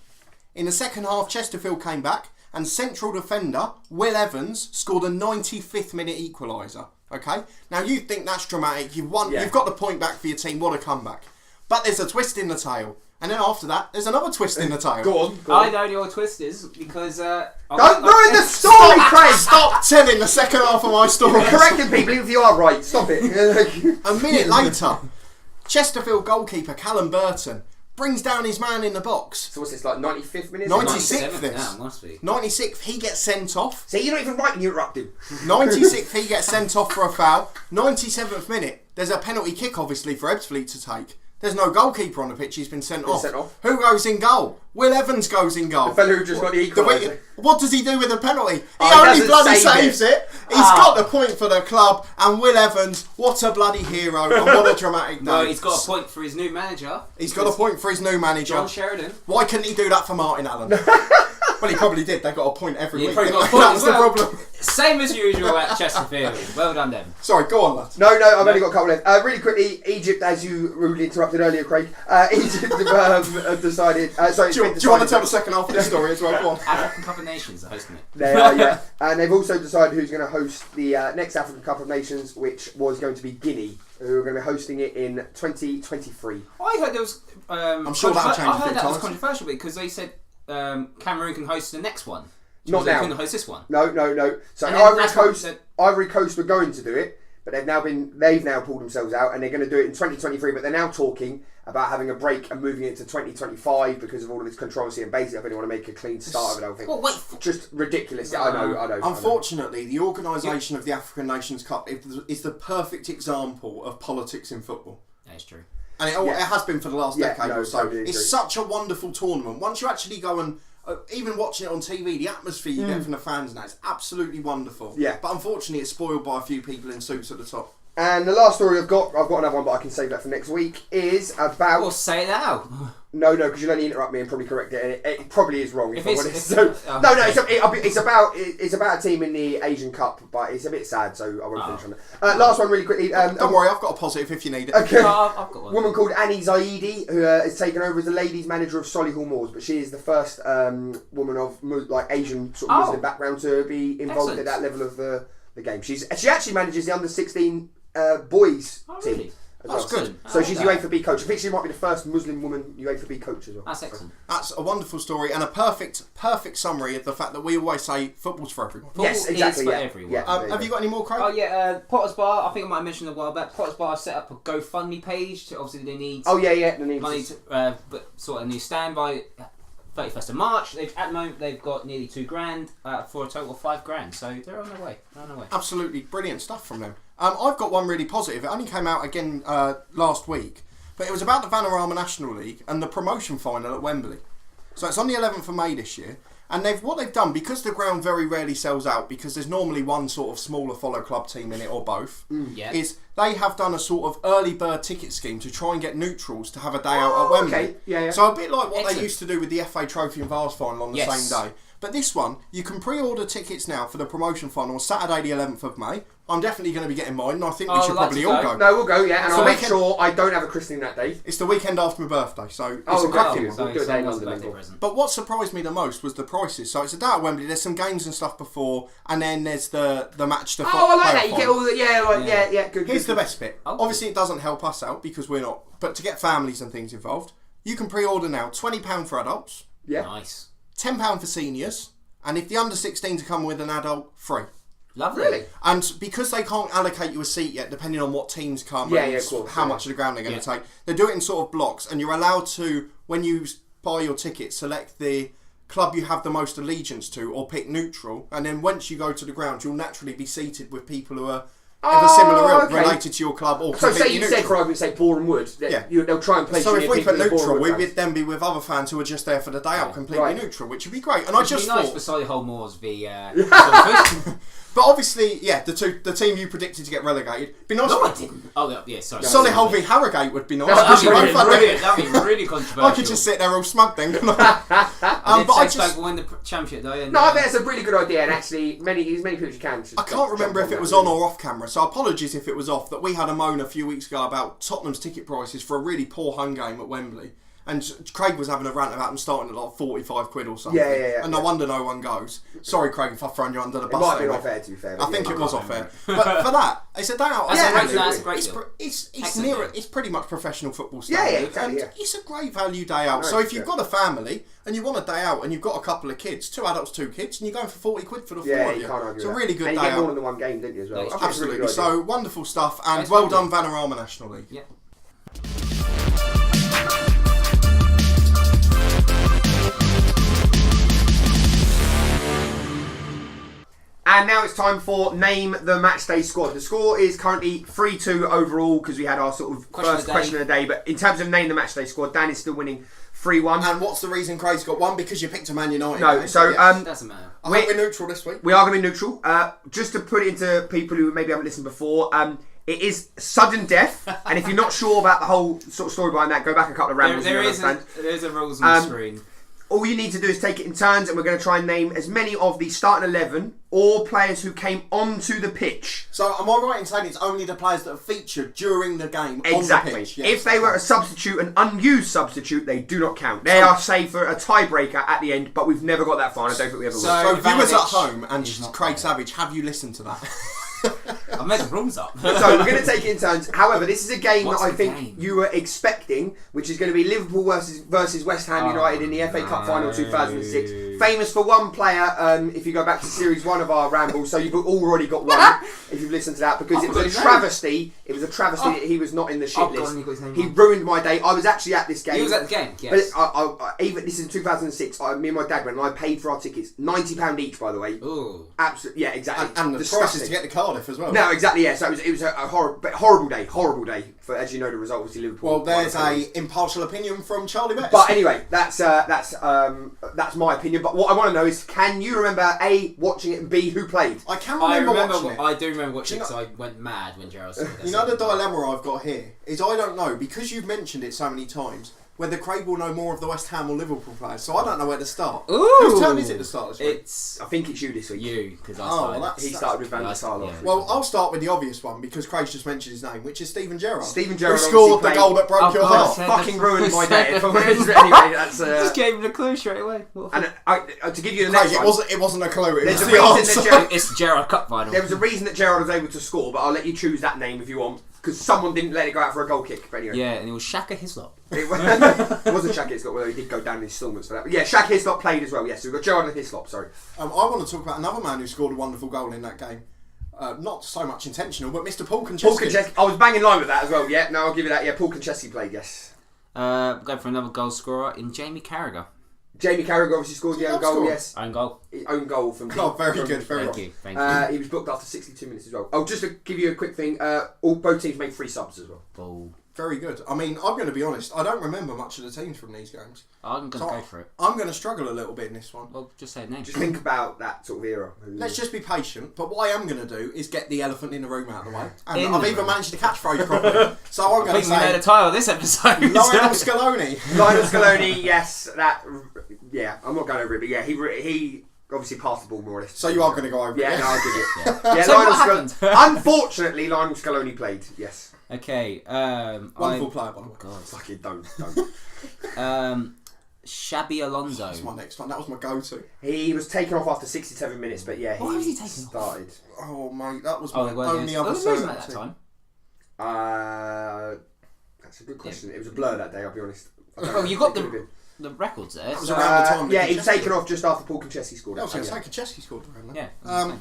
In the second half, Chesterfield came back, and central defender Will Evans scored a 95th minute equaliser. Okay. Now you think that's dramatic. You've won. Yeah. You've got the point back for your team. What a comeback! But there's a twist in the tale. And then after that, there's another twist in the tale. Go on. I know your twist is because... Don't ruin the story, Craig! Stop telling the second half of my story. You're correcting people if you are right. Stop it. A minute later, Chesterfield goalkeeper Callum Burton brings down his man in the box. So what's this, like 95th minute? 96th this. Now, must be. 96th, he gets sent off. See, you're not even right and you interrupt him. 96th, he gets sent off for a foul. 97th minute, there's a penalty kick, obviously, for Ebbsfleet to take. There's no goalkeeper on the pitch, he's been sent off. Who goes in goal? Will Evans goes in goal. The fellow who just got the equaliser. What does he do with the penalty? He only bloody saves it. He's got the point for the club, and Will Evans, what a bloody hero, and what a dramatic day. No, he's got a point for his new manager. He's got a point for his new manager. John Sheridan. Why couldn't he do that for Martin Allen? Well, he probably did. They got a point every week. Got a point That was the problem. Same as usual at Chesterfield. Well done, them. Sorry, go on, lads. No, I've only got a couple left. Really quickly, Egypt, as you rudely interrupted earlier, Craig. Egypt have decided. Do you want to tell the second half of the story as well? Go on. African Cup of Nations are hosting it. They are, yeah. And they've also decided who's going to host the next African Cup of Nations, which was going to be Guinea, who are going to be hosting it in 2023. I heard there was. I'm sure that'll change. I heard that was controversial because they said Cameroon can host the next one. Not now. They couldn't host this one. No. So And Ivory Coast were going to do it, but they've now pulled themselves out, and they're going to do it in 2023. But they're now talking about having a break and moving it to 2025 because of all of this controversy. And basically, I think they want to make a clean start of it. I think. Well, wait. Just ridiculous. I know. Unfortunately, the organisation of the African Nations Cup is the perfect example of politics in football. That's true. And it has been for the last decade or so. Totally it's such a wonderful tournament. Once you actually go and even watching it on TV, the atmosphere you get from the fans now is absolutely wonderful. Yeah. But unfortunately, it's spoiled by a few people in suits at the top. And the last story I've got another one, but I can save that for next week, is about... Well, say it out. No, because you'll only interrupt me and probably correct it, and it probably is wrong if I'm honest. It's about a team in the Asian Cup, but it's a bit sad, so I won't finish on that. Last one really quickly. Don't worry, I've got a positive if you need it. Okay. I've got one. A woman called Annie Zaidi, who is taken over as the ladies' manager of Solihull Moors, but she is the first woman of Asian sort of Muslim background to be involved at that level of the game. She actually manages the under-16 boys team. Really? That's good. So she's UEFA B coach. I think she might be the first Muslim woman UEFA B coach as well. That's excellent. That's a wonderful story and a perfect summary of the fact that we always say football's for everyone. Yes, exactly. Is for everyone. Yeah, have you got any more, Craig? Oh yeah, Potter's Bar. I think I might have mentioned a while back. Potter's Bar set up a GoFundMe page. Obviously, they need money to sort of new stand by 31st of March. At the moment they've got nearly $2,000 for a total of $5,000. So they're on their way. Absolutely brilliant stuff from them. I've got one really positive. It only came out again last week, but it was about the Vanarama National League and the promotion final at Wembley. So it's on the 11th of May this year, and what they've done, because the ground very rarely sells out, because there's normally one sort of smaller follow club team in it or both, is they have done a sort of early bird ticket scheme to try and get neutrals to have a day out at Wembley. Okay. Yeah. So a bit like what they used to do with the FA Trophy and Vase final on the same day. But this one, you can pre-order tickets now for the promotion final on Saturday the 11th of May. I'm definitely going to be getting mine, and I think we should probably all go. No, we'll go, yeah, and I'll make sure I don't have a christening that day. It's the weekend after my birthday, so it's a cracking one. We'll do a day in London. But what surprised me the most was the prices. So it's a day at Wembley, there's some games and stuff before, and then there's the match. I like that, you get all the, good. Here's the best bit. Obviously it doesn't help us out, because we're not, but to get families and things involved, you can pre-order now, £20 for adults. Yeah. Nice. £10 for seniors. And if the under-16s come with an adult, free. Lovely. Really? And because they can't allocate you a seat yet, depending on what teams come and how much of the ground they're going to take, they do it in sort of blocks, and you're allowed to, when you buy your ticket, select the club you have the most allegiance to, or pick neutral, and then once you go to the ground, you'll naturally be seated with people who are of a similar ilk related to your club, or so say you neutral. said, for argument's sake, Boreham Wood. They'll try and place. So if we put neutral, we would would then be with other fans who are just there for the day out, completely neutral, which would be great. And I just thought, nice for Solihull Moors v. But obviously, the team you predicted to get relegated. Be nice. No, I didn't. Oh, yeah, sorry. Solihull v Harrogate would be nice. That'd be really controversial. I could just sit there all smug then. But I just win the championship though. No, I think that's a really good idea, and actually, as many people as you can. I can't remember if it was on or off camera, so apologies if it was off. That we had a moan a few weeks ago about Tottenham's ticket prices for a really poor home game at Wembley. And Craig was having a rant about them starting at like £45 or something. Yeah. And no wonder no one goes. Sorry, Craig, if I've thrown you under the bus. It might have been off air, to be fair. I think it was off air. But for that, it's a day out. That's a great deal. It's pretty much professional football stuff. Yeah, exactly. And it's a great value day out. So if you've got a family and you want a day out and you've got a couple of kids, 2 adults, 2 kids, and you're going for £40 for the 4 of you. Can't argue. It's a really good day out. And you get more than one game, didn't you, as well? Absolutely. So wonderful stuff, and well done, Vanarama National League. Yeah. And now it's time for Name the Matchday Squad. The score is currently 3-2 overall, because we had our sort of first question of the day. But in terms of Name the Matchday Squad, Dan is still winning 3-1. And what's the reason Craig's got one? Because you picked a Man United. No, so doesn't matter. I hope we're neutral this week. We are going to be neutral. Just to put it into people who maybe haven't listened before, it is sudden death, and if you're not sure about the whole sort of story behind that, go back a couple of rambles. There is a rules on the screen. All you need to do is take it in turns, and we're going to try and name as many of the starting 11 or players who came onto the pitch. So am I right in saying it's only the players that have featured during the game exactly. on the pitch? Yes. If they were a substitute, an unused substitute, they do not count. They are saved for a tiebreaker at the end, but we've never got that far, and I don't think we ever will. So viewers at home and Craig Savage, have you listened to that? I've made the rules up. So we're going to take it in turns. However, this is a game that I think you were expecting, which is going to be Liverpool versus West Ham United in the FA Cup final 2006. Famous for one player, if you go back to Series 1 of our Rambles, so you've already got one if you've listened to that, because it was a travesty. It was a travesty that he was not in the shit list. He ruined my day. I was actually at this game. He was at the game, yes. But even this is in 2006. Me and my dad went, and I paid for our tickets. £90 each, by the way. Ooh. Absolutely, yeah, exactly. And the prices to get to Cardiff as well. No, exactly, yeah. So it was a horrible day. For, as you know, the result was Liverpool. Well, there's a impartial opinion from Charlie Betts. But anyway, that's my opinion. But what I want to know is, can you remember A, watching it, and B, who played? I can remember watching it. I do remember watching it because I went mad when Gerald said that. You know the dilemma I've got here is I don't know, because you've mentioned it so many times, whether Craig will know more of the West Ham or Liverpool players, so I don't know where to start. Ooh. Whose turn is it to start this week? I think it's you this week. You, because I started. He started with Van der Sar. Yeah. Well, I'll start with the obvious one, because Craig's just mentioned his name, which is Steven Gerrard. Steven Gerrard who scored the goal that broke your heart. Fucking ruined my day. Anyway, that's... Just gave him a clue straight away. And to give you the Craig, next one... it wasn't a clue, it was There's the a reason answer. It's the Gerrard Cup final. There was a reason that Gerrard was able to score, but I'll let you choose that name if you want, because someone didn't let it go out for a goal kick. But anyway. Yeah, and it was Shaka Hislop. It wasn't Shaq Hislop, although he did go down in instalments for that. But yeah, Shaq Hislop played as well, yes. So we've got Gerrard and Hislop, sorry. I want to talk about another man who scored a wonderful goal in that game. Not so much intentional, but Mr. Paul Konchesky. Paul Konchesky. I was bang in line with that as well, yeah. No, I'll give you that. Yeah, Paul Konchesky played, yes. Go for another goal scorer in Jamie Carragher. Jamie Carragher obviously scored the own goal, yes. Own goal. Own goal from... very good, very Thank you, thank you. He was booked after 62 minutes as well. Oh, just to give you a quick thing, both teams made 3 subs as well. Ball. Very good. I mean, I'm going to be honest, I don't remember much of the teams from these games. I'm going to go for it. I'm going to struggle a little bit in this one. Well, just say a name. Just think about that sort of era. Let's just be patient, but what I am going to do is get the elephant in the room out of the way. And I've even managed to catchphrase properly. So I'm going to say... we made a title of this episode. Lionel Scaloni. Lionel Scaloni, yes. Yeah, I'm not going over it, but yeah, he obviously passed the ball more or less. So you are going to go over it? Yeah, no, I'll give it. Yeah. Yeah, So what happened? Unfortunately, Lionel Scaloni played, yes. Okay. Wonderful player, by the way. God, fucking don't. Shabby Alonso. That's my next one. That was my go-to. He was taken off after 67 minutes, but yeah, Why was he taken started. Oh, mate, that was my they weren't only other certainty at that certainty. time. That's a good question. It was a blur that day, I'll be honest. Well, you got the records there. That was around the time. Yeah, he was taken off just after Paul Konchesky scored. I was going to say, Konchesky scored around that. Yeah.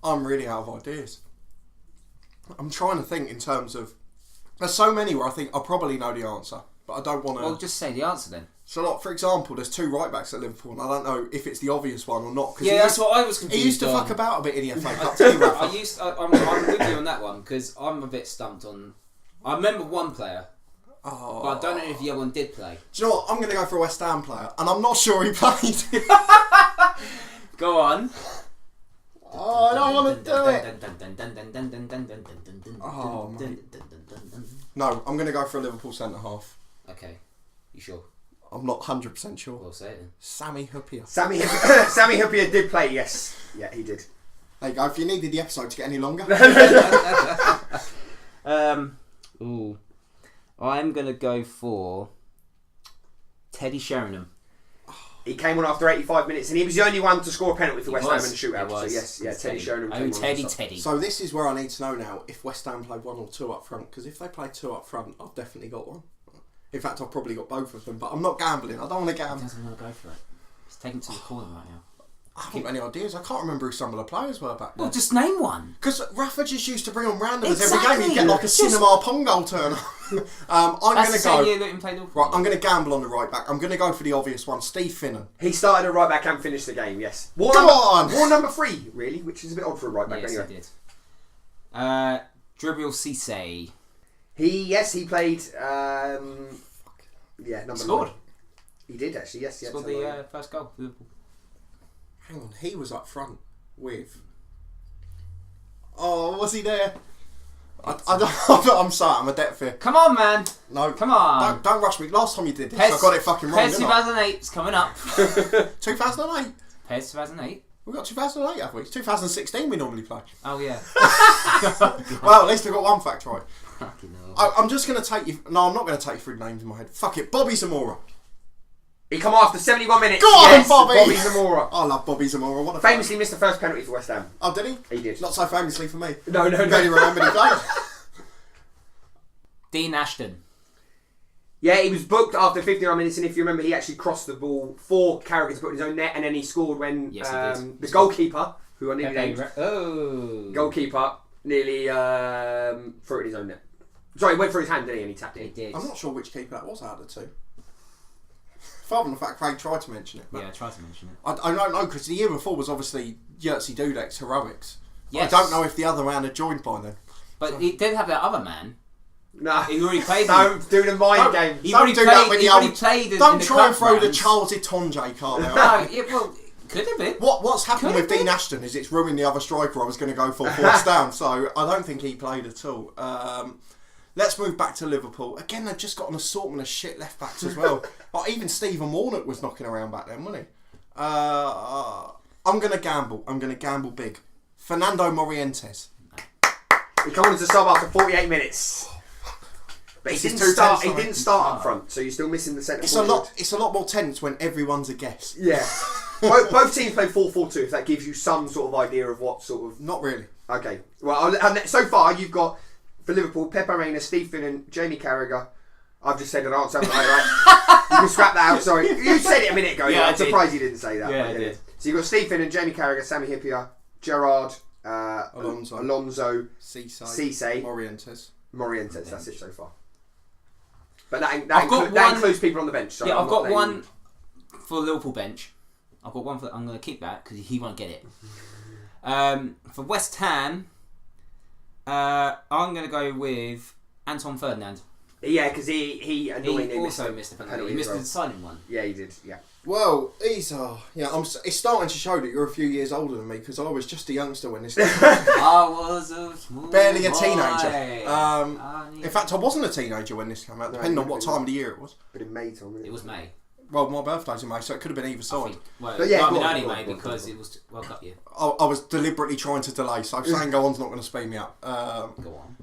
I'm really out of ideas. I'm trying to think in terms of... There's so many where I think I probably know the answer, but I don't want to... Well, just say the answer then. So, like, for example, there's 2 right-backs at Liverpool, and I don't know if it's the obvious one or not. Yeah, that's what I was confused He used to on. fuck about a bit in the FA Cup, too, Rafa. I'm with you on that one, because I'm a bit stumped on... I remember one player, but I don't know if the other one did play. Do you know what? I'm going to go for a West Ham player, and I'm not sure he played. Go on. Oh, I don't want to do it. Oh, mate. No, I'm going to go for a Liverpool centre-half. Okay. You sure? I'm not 100% sure. Well, say it then. Sammy Huppier. Sammy Huppier did play, yes. Yeah, he did. There you go. If you needed the episode to get any longer. I'm going to go for Teddy Sheringham. He came on after 85 minutes, and he was the only one to score a penalty for West Ham in the shootout. So yes, yeah, Teddy Sheringham. Oh, Teddy. So this is where I need to know now if West Ham played 1 or 2 up front, because if they played 2 up front, I've definitely got one. In fact, I've probably got both of them, but I'm not gambling. I don't want to gamble. He doesn't want to go for it. He's taken to the corner right now. I haven't got any ideas. I can't remember who some of the players were back then. Well, just name one. Because Rafa just used to bring on randomers every game. He'd get like a cinema Pongo turn. I'm going to go. Right, I'm going to gamble on the right back. I'm going to go for the obvious one, Steve Finnan. He started at right back and finished the game. Yes. War number 3, really, which is a bit odd for a right back. Yes, anyway. he did. Dribbble Cisse. He played. Number Scored. 9. He did actually. Yes, Scored the first goal for Liverpool. Hang on, he was up front with... Oh, was he there? I'm sorry, I'm a debt fear. Come on, man. No. Come on. Don't rush me. Last time you did this, I got it fucking wrong, PES 2008 is coming up. 2008? PES 2008? We've got 2008, have we? It's 2016 we normally play. Oh, yeah. Well, at least I got one fact right. Fucking hell. I'm just going to take you... No, I'm not going to take you through names in my head. Fuck it. Bobby Zamora. He come after 71 minutes. Go on, Bobby! Bobby Zamora. I love Bobby Zamora. What a famously missed the first penalty for West Ham. Oh, did he? He did. Not so famously for me. No. Barely remembered he played. Dean Ashton. Yeah, he was booked after 59 minutes, and if you remember, he actually crossed the ball for Carragher to put in his own net, and then he scored when the goalkeeper, who I nearly named, goalkeeper nearly threw it in his own net. Sorry, it went through his hand, didn't he? And he tapped it. He did. I'm not sure which keeper that was out of the two. Apart from the fact Craig tried to mention it. Yeah, I tried to mention it. I don't know, because the year before was obviously Jerzy Dudek's heroics. Yes. I don't know if the other man had joined by then. But he did have that other man. No, he already played. Don't do the mind game. Don't do that with the old. Don't try and throw the the Charles Itonje card out. No, well, could have been. What's happened with Dean Ashton is it's ruined the other striker I was going to go for fourth down. So I don't think he played at all. Let's move back to Liverpool. Again, they've just got an assortment of shit left backs as well. Even Stephen Warnock was knocking around back then, wasn't he? I'm going to gamble. I'm going to gamble big. Fernando Morientes. He come on to sub after 48 minutes. But he didn't start up front, so you're still missing the centre forward. It's a lot more tense when everyone's a guess. Yeah. both teams play 4-4-2, if that gives you some sort of idea of what sort of... Not really. Okay. Well, so far you've got, for Liverpool, Pepe Reina, Steve Finnan, Jamie Carragher. I've just said an answer, haven't I? Right? You can scrap that out, sorry. You said it a minute ago. Yeah, I'm surprised you didn't say that. Yeah, I did. So you've got Steve Finnan, Jamie Carragher, Sammy Hyypiä, Gerrard, Alonso, Cisse, Morientes. That's it so far. But that includes people on the bench. So yeah, I've got one for the Liverpool bench. I've got one for. I'm going to keep that because he won't get it. For West Ham, I'm going to go with Anton Ferdinand. Yeah, because he annoyingly also missed the penalty. He missed the deciding one. Yeah, he did. Yeah. Well, it's starting to show that you're a few years older than me because I was just a youngster when this. I was a small barely a boy. teenager. In fact, I wasn't a teenager when this came out, depending on what time of the year it was. But in May, Tom. It was May. Well, my birthday's in May, so it could have been either side. But yeah, only May because it was World Cup year. I was deliberately trying to delay, so saying go on's not going to speed me up. Go on.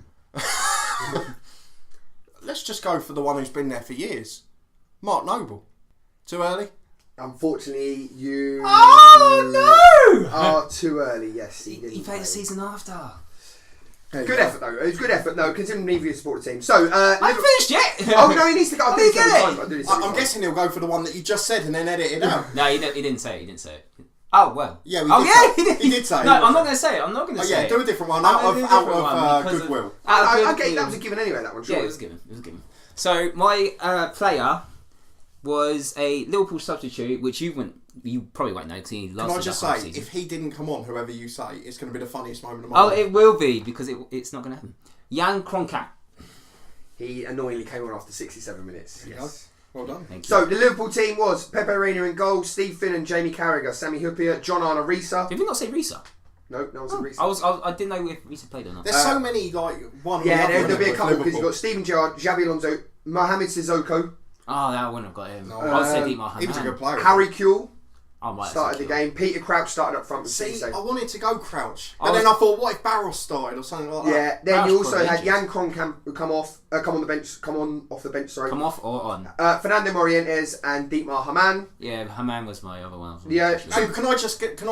Let's just go for the one who's been there for years. Mark Noble. Too early? Unfortunately, you are too early. Yes, he played a season after. Good effort though. It was good effort. No, considering neither of you support the team. So I finished yet. Oh no, he needs to go. I'm guessing he'll go for the one that you just said and then edit it out. No, he didn't say it. He didn't say it. Oh well. Yeah. He did say it. No, I'm not going to say it. I'm not going to say it. Yeah, do a different one out of goodwill. Okay, that was a given anyway. That one. Yeah, it was given. So my player was a Liverpool substitute, which you probably won't know because he lasted. Can I just say, if he didn't come on, whoever you say, it's going to be the funniest moment of my life. Oh, it will be because it's not going to happen. Jan Kroenke. He annoyingly came on after 67 minutes. Yes. Well done. Thank you. So the Liverpool team was Pepe Reina in goal, Steve Finnan, Jamie Carragher, Sammy Hyypiä, John Arne Riise. Did we not say Riise? No one said Riise. I didn't know if Riise played or not. There's so many one. Yeah, there'll be a couple because you've got Steven Gerrard, Xabi Alonso, Mohamed Sissoko. Oh, that wouldn't have got him. I said he was a good player. Harry Kewell. Oh, started the game. Peter Crouch started up front with See, I wanted to go Crouch, but then I thought, what if Barrow started or something like that? Yeah. Then you also had Jan Kroenke come off the bench. Sorry. Come off or on? Fernando Morientes and Dietmar Hamann. Yeah, Hamann was my other one. Yeah. So can I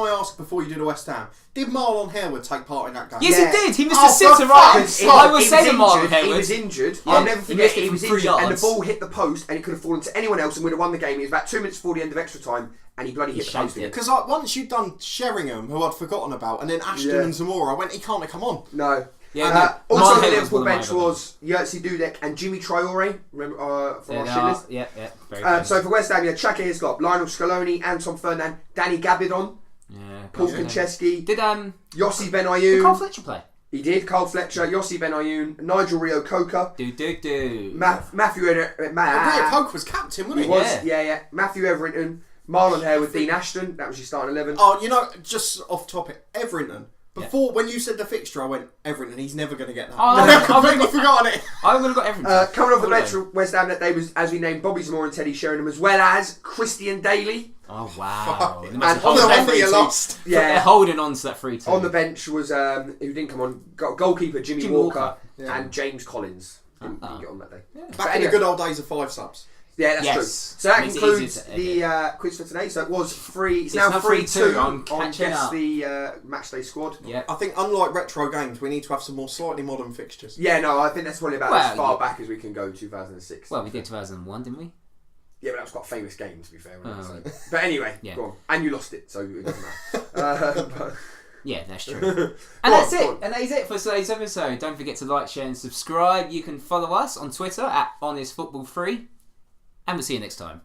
ask before you do the West Ham? Did Marlon Harewood take part in that game? Yes, he did. He missed a sitter right. I was saying Marlon Harewood. He was injured. I'll never forget. He was injured, and the ball hit the post, and it could have fallen to anyone else, and we'd have won the game. It was about 2 minutes before the end of extra time. And he bloody hit the post again. Because once you'd done Sheringham, who I'd forgotten about, and then Ashton and Zamora, I went, he can't have come on. No. Yeah, also on the Liverpool bench was Jerzy Dudek and Jimmy Traore, remember, from our Schindlers. Yeah. Very so for West Ham, you had Xhaka Hislop, Lionel Scaloni, Anton Ferdinand, Danny Gabidon, Paul Konchesky, did Yossi Benayoun. Did Carl Fletcher play? He did. Carl Fletcher, Yossi Benayoun, Nigel Rio-Coker. Matthew Rio-Coker was captain, wasn't he? He was, yeah. Matthew Everington. Marlon Harewood, Dean Ashton, that was your starting 11. Oh, just off topic, Everington. Before, when you said the fixture, I went, Everington, he's never going to get that. I've completely forgotten it. I would have got Everington. Coming off the bench for West Ham that day was, as we named, Bobby Zamora and Teddy Sheringham, as well as Christian Daly. Oh, wow. And on the bench, you lost. They're holding on to that 3-2. On the bench was, who didn't come on, goalkeeper Jimmy Walker and James Collins. Didn't get on that day. Back in the good old days of 5 subs. Yeah, that's true. So that concludes the quiz for today. So it was free. It's now 3-2 on Guess the Matchday Squad. Yeah. I think unlike retro games, we need to have some more slightly modern fixtures. Yeah, no, I think that's probably about as far back as we can go. 2006. Well, we did 2001, didn't we? Yeah, but that was quite a famous game, to be fair. But anyway, go on. And you lost it, so it doesn't matter. Yeah, that's true. And that's it. And that is it for today's episode. Don't forget to like, share and subscribe. You can follow us on Twitter @HonestFootball3. And we'll see you next time.